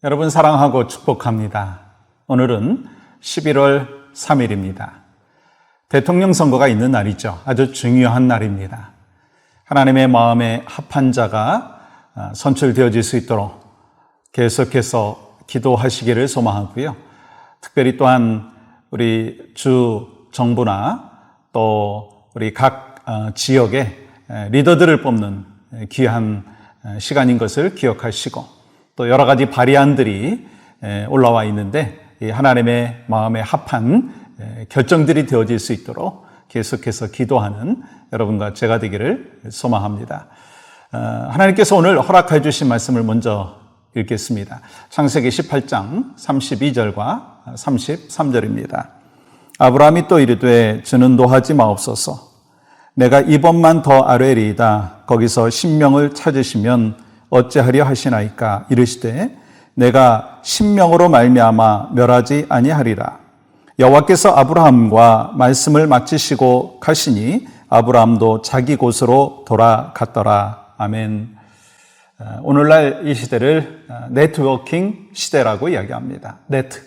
여러분 사랑하고 축복합니다. 오늘은 11월 3일입니다. 대통령 선거가 있는 날이죠. 아주 중요한 날입니다. 하나님의 마음에 합한 자가 선출되어질 수 있도록 계속해서 기도하시기를 소망하고요. 특별히 또한 우리 주 정부나 또 우리 각 지역의 리더들을 뽑는 귀한 시간인 것을 기억하시고 또 여러 가지 발의안들이 올라와 있는데 하나님의 마음에 합한 결정들이 되어질 수 있도록 계속해서 기도하는 여러분과 제가 되기를 소망합니다. 하나님께서 오늘 허락해 주신 말씀을 먼저 읽겠습니다. 창세기 18장 32절과 33절입니다. 아브라함이 또 이르되 주는 노하지 마옵소서. 내가 이번만 더 아뢰리이다. 거기서 신명을 찾으시면 어찌하려 하시나이까. 이르시되 내가 신명으로 말미암아 멸하지 아니하리라. 여호와께서 아브라함과 말씀을 마치시고 가시니 아브라함도 자기 곳으로 돌아갔더라. 아멘. 오늘날 이 시대를 네트워킹 시대라고 이야기합니다. 네트,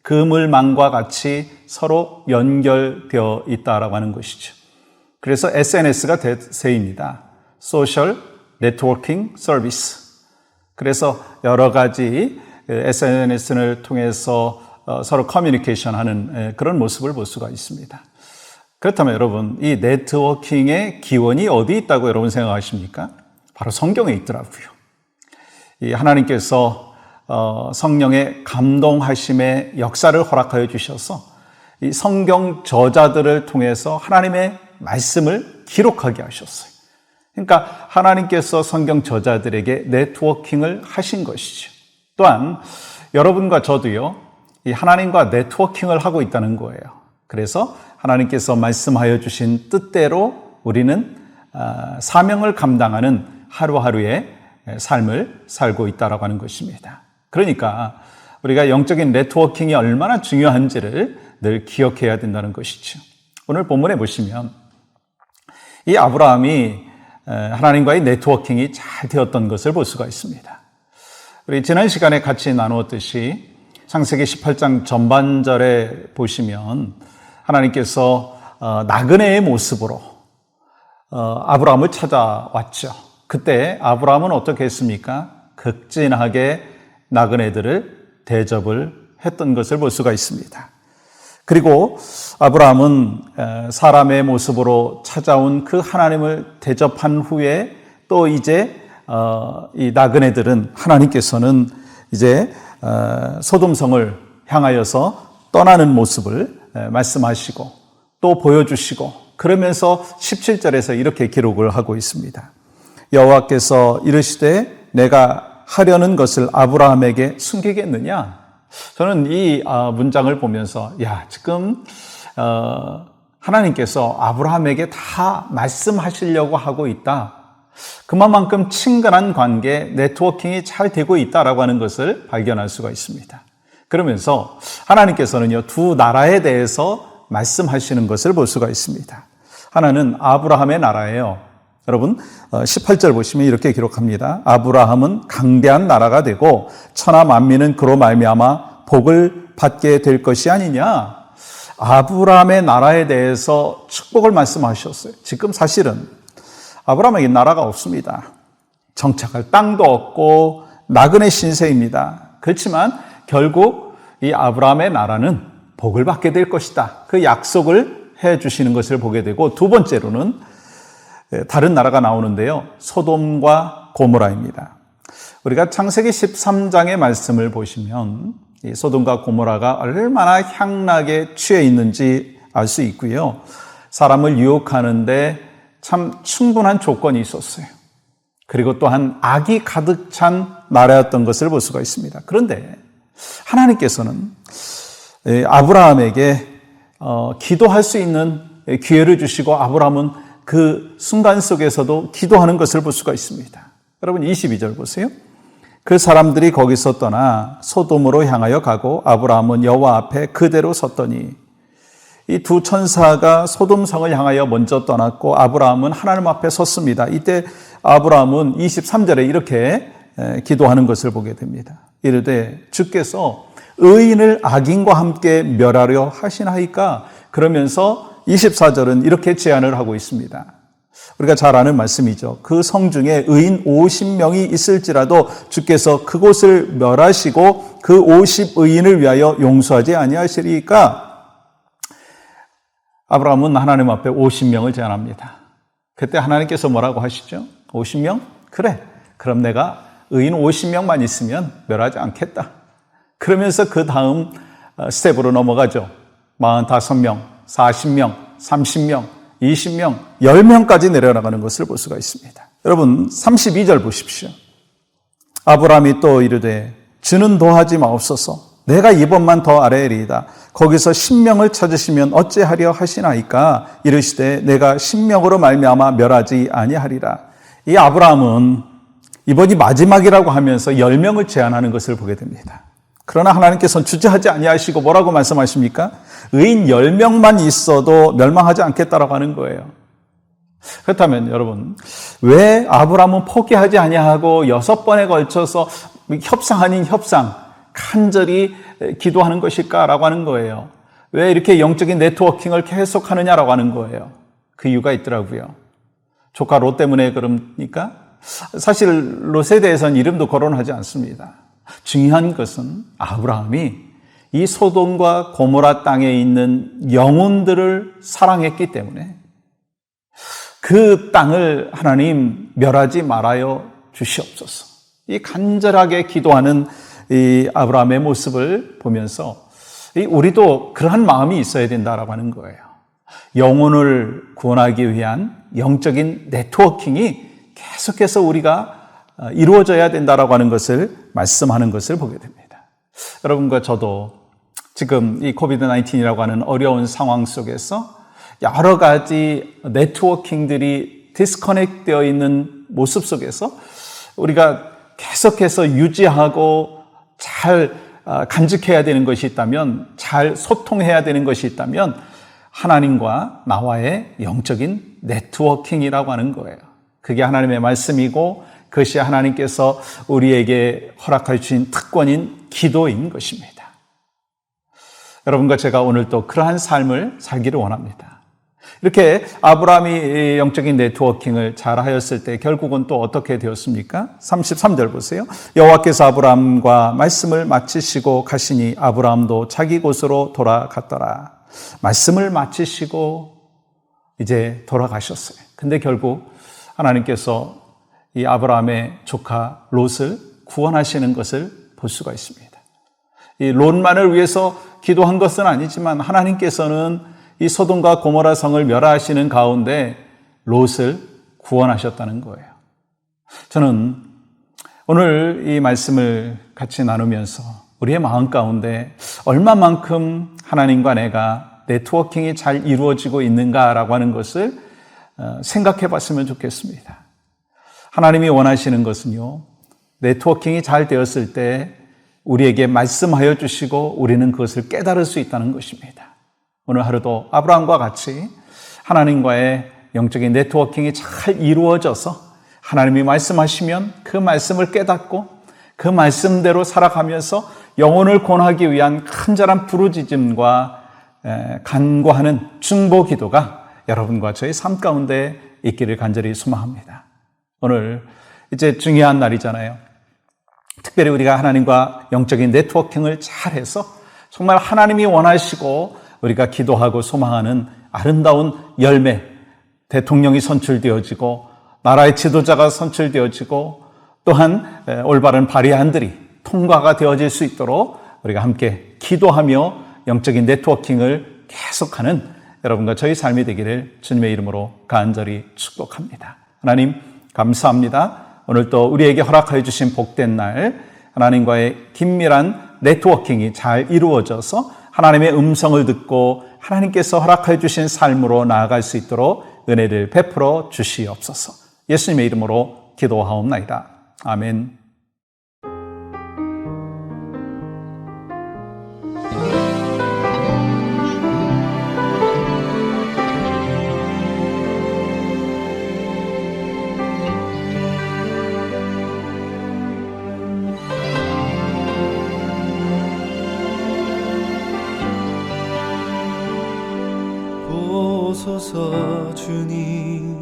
그물망과 같이 서로 연결되어 있다라고 하는 것이죠. 그래서 SNS가 대세입니다. 소셜 네트워킹 서비스. 그래서 여러 가지 SNS를 통해서 서로 커뮤니케이션 하는 그런 모습을 볼 수가 있습니다. 그렇다면 여러분, 이 네트워킹의 기원이 어디 있다고 여러분 생각하십니까? 바로 성경에 있더라고요. 이 하나님께서 성령의 감동하심의 역사를 허락하여 주셔서 이 성경 저자들을 통해서 하나님의 말씀을 기록하게 하셨어요. 그러니까 하나님께서 성경 저자들에게 네트워킹을 하신 것이죠. 또한 여러분과 저도요, 이 하나님과 네트워킹을 하고 있다는 거예요. 그래서 하나님께서 말씀하여 주신 뜻대로 우리는 사명을 감당하는 하루하루의 삶을 살고 있다라고 하는 것입니다. 그러니까 우리가 영적인 네트워킹이 얼마나 중요한지를 늘 기억해야 된다는 것이죠. 오늘 본문에 보시면 이 아브라함이 하나님과의 네트워킹이 잘 되었던 것을 볼 수가 있습니다. 우리 지난 시간에 같이 나누었듯이 창세기 18장 전반절에 보시면 하나님께서 나그네의 모습으로 아브라함을 찾아왔죠. 그때 아브라함은 어떻게 했습니까? 극진하게 나그네들을 대접을 했던 것을 볼 수가 있습니다. 그리고 아브라함은 사람의 모습으로 찾아온 그 하나님을 대접한 후에 또 이제 이 나그네들은 하나님께서는 이제 소돔성을 향하여서 떠나는 모습을 말씀하시고 또 보여주시고 그러면서 17절에서 이렇게 기록을 하고 있습니다. 여호와께서 이르시되 내가 하려는 것을 아브라함에게 숨기겠느냐? 저는 이 문장을 보면서 지금 하나님께서 아브라함에게 다 말씀하시려고 하고 있다. 그만큼 친근한 관계, 네트워킹이 잘 되고 있다라고 하는 것을 발견할 수가 있습니다. 그러면서 하나님께서는요, 두 나라에 대해서 말씀하시는 것을 볼 수가 있습니다. 하나는 아브라함의 나라예요. 여러분 18절 보시면 이렇게 기록합니다. 아브라함은 강대한 나라가 되고 천하 만민은 그로 말미암아 복을 받게 될 것이 아니냐. 아브라함의 나라에 대해서 축복을 말씀하셨어요. 지금 사실은 아브라함에게 나라가 없습니다. 정착할 땅도 없고 나그네 신세입니다. 그렇지만 결국 이 아브라함의 나라는 복을 받게 될 것이다. 그 약속을 해 주시는 것을 보게 되고, 두 번째로는 다른 나라가 나오는데요. 소돔과 고모라입니다. 우리가 창세기 13장의 말씀을 보시면 이 소돔과 고모라가 얼마나 향락에 취해 있는지 알 수 있고요. 사람을 유혹하는데 참 충분한 조건이 있었어요. 그리고 또한 악이 가득 찬 나라였던 것을 볼 수가 있습니다. 그런데 하나님께서는 아브라함에게 기도할 수 있는 기회를 주시고 아브라함은 그 순간 속에서도 기도하는 것을 볼 수가 있습니다. 여러분 22절 보세요. 그 사람들이 거기서 떠나 소돔으로 향하여 가고 아브라함은 여호와 앞에 그대로 섰더니, 이 두 천사가 소돔성을 향하여 먼저 떠났고 아브라함은 하나님 앞에 섰습니다. 이때 아브라함은 23절에 이렇게 기도하는 것을 보게 됩니다. 이르되 주께서 의인을 악인과 함께 멸하려 하시나이까? 그러면서 24절은 이렇게 제안을 하고 있습니다. 우리가 잘 아는 말씀이죠. 그 성 중에 의인 50명이 있을지라도 주께서 그곳을 멸하시고 그 50의인을 위하여 용서하지 아니하시리까? 아브라함은 하나님 앞에 50명을 제안합니다. 그때 하나님께서 뭐라고 하시죠? 50명? 그래. 그럼 내가 의인 50명만 있으면 멸하지 않겠다. 그러면서 그 다음 스텝으로 넘어가죠. 45명, 40명, 30명, 20명, 10명까지 내려나가는 것을 볼 수가 있습니다. 여러분 32절 보십시오. 아브라함이 또 이르되 주는 도하지 마옵소서. 내가 이번만 더 아뢰리이다. 거기서 10명을 찾으시면 어찌하려 하시나이까? 이르시되 내가 10명으로 말미암아 멸하지 아니하리라. 이 아브라함은 이번이 마지막이라고 하면서 10명을 제안하는 것을 보게 됩니다. 그러나 하나님께서는 주저하지 아니하시고 뭐라고 말씀하십니까? 의인 10명만 있어도 멸망하지 않겠다라고 하는 거예요. 그렇다면 여러분, 왜 아브라함은 포기하지 아니하고 6번에 걸쳐서 협상 아닌 협상, 간절히 기도하는 것일까라고 하는 거예요. 왜 이렇게 영적인 네트워킹을 계속하느냐라고 하는 거예요. 그 이유가 있더라고요. 조카 롯 때문에 그럽니까? 사실 롯에 대해서는 이름도 거론하지 않습니다. 중요한 것은 아브라함이 이 소돔과 고모라 땅에 있는 영혼들을 사랑했기 때문에 그 땅을 하나님 멸하지 말아요 주시옵소서. 이 간절하게 기도하는 이 아브라함의 모습을 보면서 우리도 그러한 마음이 있어야 된다라고 하는 거예요. 영혼을 구원하기 위한 영적인 네트워킹이 계속해서 우리가 이루어져야 된다라고 하는 것을 말씀하는 것을 보게 됩니다. 여러분과 저도 지금 이 코비드-19이라고 하는 어려운 상황 속에서 여러 가지 네트워킹들이 디스커넥트 되어 있는 모습 속에서 우리가 계속해서 유지하고 잘 간직해야 되는 것이 있다면, 잘 소통해야 되는 것이 있다면 하나님과 나와의 영적인 네트워킹이라고 하는 거예요. 그게 하나님의 말씀이고 그것이 하나님께서 우리에게 허락해 주신 특권인 기도인 것입니다. 여러분과 제가 오늘 또 그러한 삶을 살기를 원합니다. 이렇게 아브라함이 영적인 네트워킹을 잘 하였을 때 결국은 또 어떻게 되었습니까? 33절 보세요. 여호와께서 아브라함과 말씀을 마치시고 가시니 아브라함도 자기 곳으로 돌아갔더라. 말씀을 마치시고 이제 돌아가셨어요. 근데 결국 하나님께서 이 아브라함의 조카 롯을 구원하시는 것을 볼 수가 있습니다. 이 롯만을 위해서 기도한 것은 아니지만 하나님께서는 이 소돔과 고모라 성을 멸하시는 가운데 롯을 구원하셨다는 거예요. 저는 오늘 이 말씀을 같이 나누면서 우리의 마음 가운데 얼마만큼 하나님과 내가 네트워킹이 잘 이루어지고 있는가라고 하는 것을 생각해 봤으면 좋겠습니다. 하나님이 원하시는 것은요, 네트워킹이 잘 되었을 때 우리에게 말씀하여 주시고 우리는 그것을 깨달을 수 있다는 것입니다. 오늘 하루도 아브라함과 같이 하나님과의 영적인 네트워킹이 잘 이루어져서 하나님이 말씀하시면 그 말씀을 깨닫고 그 말씀대로 살아가면서 영혼을 구원하기 위한 간절한 부르짖음과 간구하는 중보 기도가 여러분과 저의 삶 가운데 있기를 간절히 소망합니다. 오늘 이제 중요한 날이잖아요. 특별히 우리가 하나님과 영적인 네트워킹을 잘해서 정말 하나님이 원하시고 우리가 기도하고 소망하는 아름다운 열매, 대통령이 선출되어지고 나라의 지도자가 선출되어지고 또한 올바른 바리안들이 통과가 되어질 수 있도록 우리가 함께 기도하며 영적인 네트워킹을 계속하는 여러분과 저희 삶이 되기를 주님의 이름으로 간절히 축복합니다. 하나님 감사합니다. 오늘 또 우리에게 허락하여 주신 복된 날, 하나님과의 긴밀한 네트워킹이 잘 이루어져서 하나님의 음성을 듣고 하나님께서 허락하여 주신 삶으로 나아갈 수 있도록 은혜를 베풀어 주시옵소서. 예수님의 이름으로 기도하옵나이다. 아멘. 보소서 주님,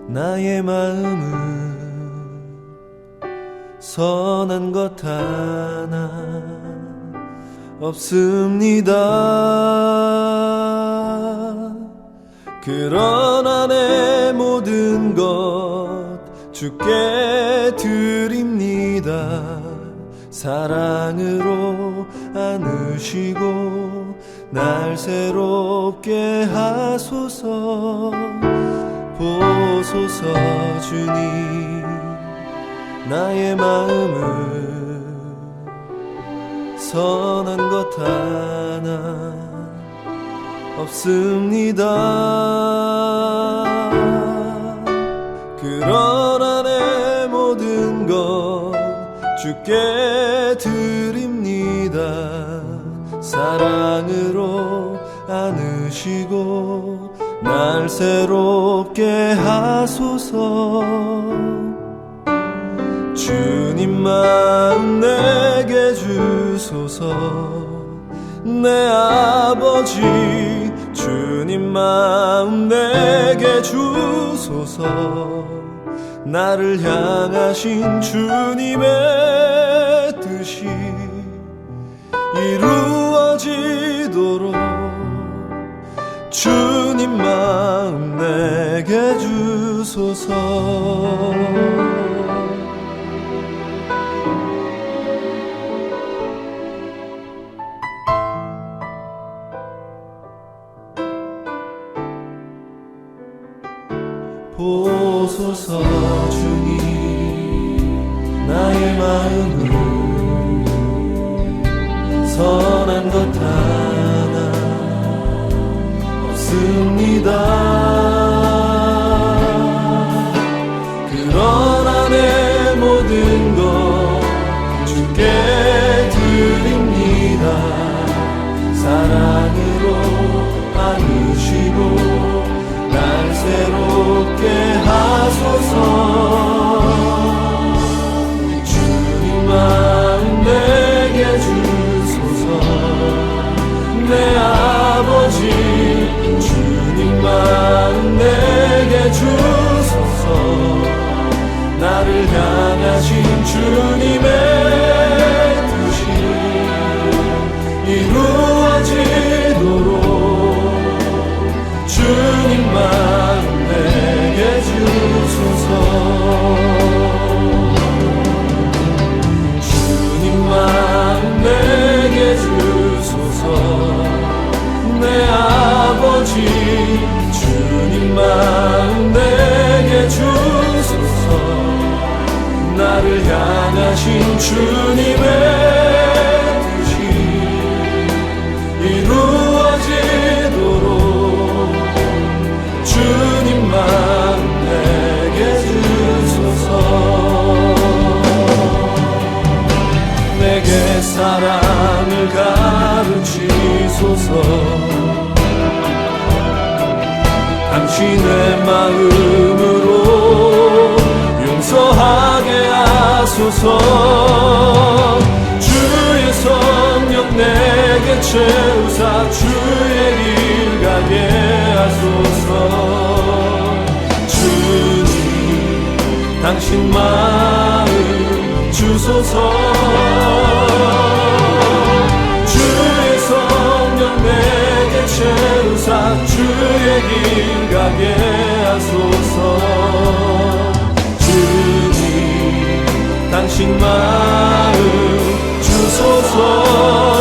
나의 마음은 선한 것 하나 없습니다. 그러나 내 모든 것 주께 드립니다. 사랑으로 안으시고 날 새롭게 하소서. 보소서 주님, 나의 마음은 선한 것 하나 없습니다. 그러나 내 모든 것 주께 드립니다. 사랑으로 안으시고 날 새롭게 하소서. 주님 마음 내게 주소서. 내 아버지 주님 마음 내게 주소서. 나를 향하신 주님의 뜻이 이루어지도록 주님 마음 내게 주소서. 보소서 주님, 나의 마음은 선한 것 하나 없습니다. 그러나 내 모든 것 주께 드립니다. 사랑으로 안으시고 날 새롭게 하소서. 주님 마음 내게 주소서. 내 아버지 주님 마음 내게 주소서. 나를 향하신 주님의 뜻이 이루어지도록 주님 마음 내게 주소서. 주님 마음 내게 주소서. 내 아버지 주님 마음 내게 주소서. 나를 향하신 주님의 뜻이 이루어지도록 주님 마음 내게 주소서. 내게 사랑을 가르치소서. 당신의 마음으로 용서하게 하소서. 주의 성령 내게 채우사 주의 길 가게 하소서. 주님 당신 마음 주소서. 주의 성령 내게 채우사 주의 길 가게 하소서. 주님 당신 마음 주소서.